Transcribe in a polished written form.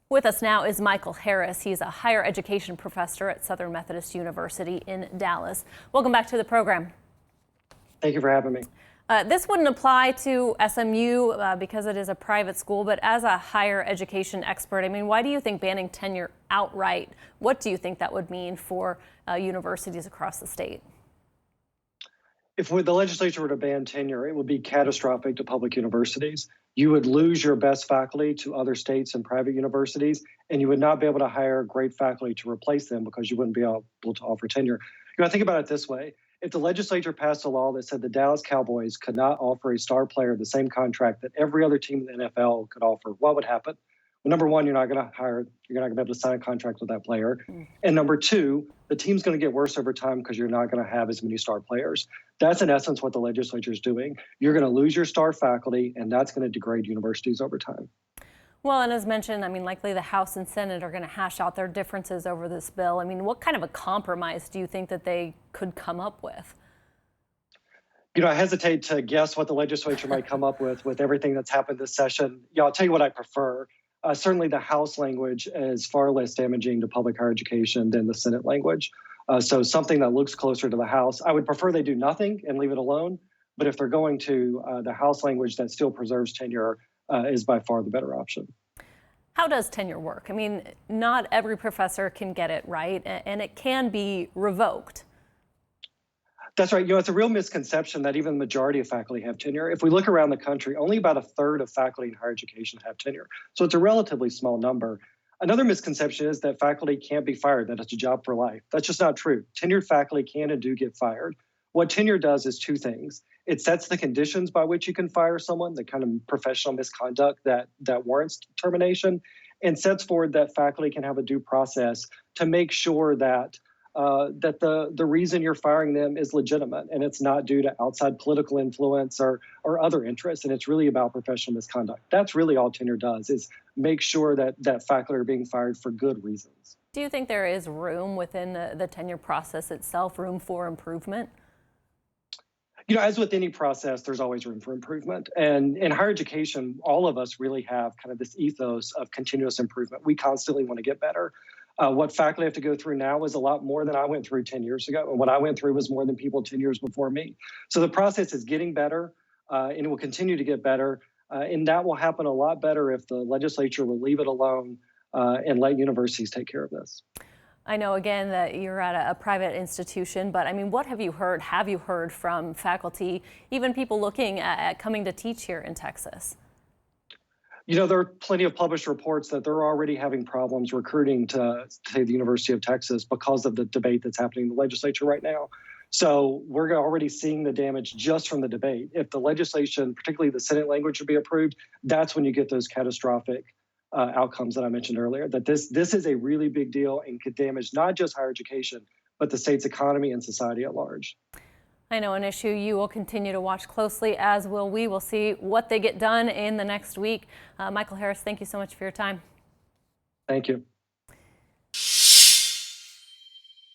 With us now is Michael Harris. He's a higher education professor at Southern Methodist University in Dallas. Welcome back to the program. Thank you for having me. This wouldn't apply to SMU because it is a private school, but as a higher education expert, I mean, why do you think banning tenure outright? What do you think that would mean for universities across the state? If the legislature were to ban tenure, it would be catastrophic to public universities. You would lose your best faculty to other states and private universities, and you would not be able to hire great faculty to replace them because you wouldn't be able to offer tenure. Think about it this way. If the legislature passed a law that said the Dallas Cowboys could not offer a star player the same contract that every other team in the NFL could offer, what would happen? Well, number one, you're not going to be able to sign a contract with that player. And number two, the team's going to get worse over time because you're not going to have as many star players. That's in essence what the legislature is doing. You're going to lose your star faculty, and that's going to degrade universities over time. Well, and as mentioned, I mean, likely the House and Senate are going to hash out their differences over this bill. I mean, what kind of a compromise do you think that they could come up with? I hesitate to guess what the legislature might come up with everything that's happened this session. I'll tell you what I prefer. Certainly the House language is far less damaging to public higher education than the Senate language. So something that looks closer to the House. I would prefer they do nothing and leave it alone. But if they're going to the House language that still preserves tenure is by far the better option. How does tenure work? I mean, not every professor can get it right, and it can be revoked. That's right. It's a real misconception that even the majority of faculty have tenure. If we look around the country, only about a third of faculty in higher education have tenure. So it's a relatively small number. Another misconception is that faculty can't be fired, that it's a job for life. That's just not true. Tenured faculty can and do get fired. What tenure does is two things. It sets the conditions by which you can fire someone, the kind of professional misconduct that warrants termination, and sets forward that faculty can have a due process to make sure that the reason you're firing them is legitimate and it's not due to outside political influence or other interests, and it's really about professional misconduct. That's really all tenure does, is make sure that faculty are being fired for good reasons. Do you think there is room within the tenure process itself, room for improvement? As with any process, there's always room for improvement. And in higher education, all of us really have kind of this ethos of continuous improvement. We constantly want to get better. What faculty have to go through now is a lot more than I went through 10 years ago. And what I went through was more than people 10 years before me. So the process is getting better and it will continue to get better. And that will happen a lot better if the legislature will leave it alone and let universities take care of this. I know, again, that you're at a private institution, but I mean, what have you heard? Have you heard from faculty, even people looking at coming to teach here in Texas? There are plenty of published reports that they're already having problems recruiting to the University of Texas because of the debate that's happening in the legislature right now. So we're already seeing the damage just from the debate. If the legislation, particularly the Senate language, would be approved, that's when you get those catastrophic outcomes that I mentioned earlier, that this is a really big deal and could damage not just higher education, but the state's economy and society at large. I know, an issue you will continue to watch closely, as will we. We'll see what they get done in the next week. Michael Harris, thank you so much for your time. Thank you.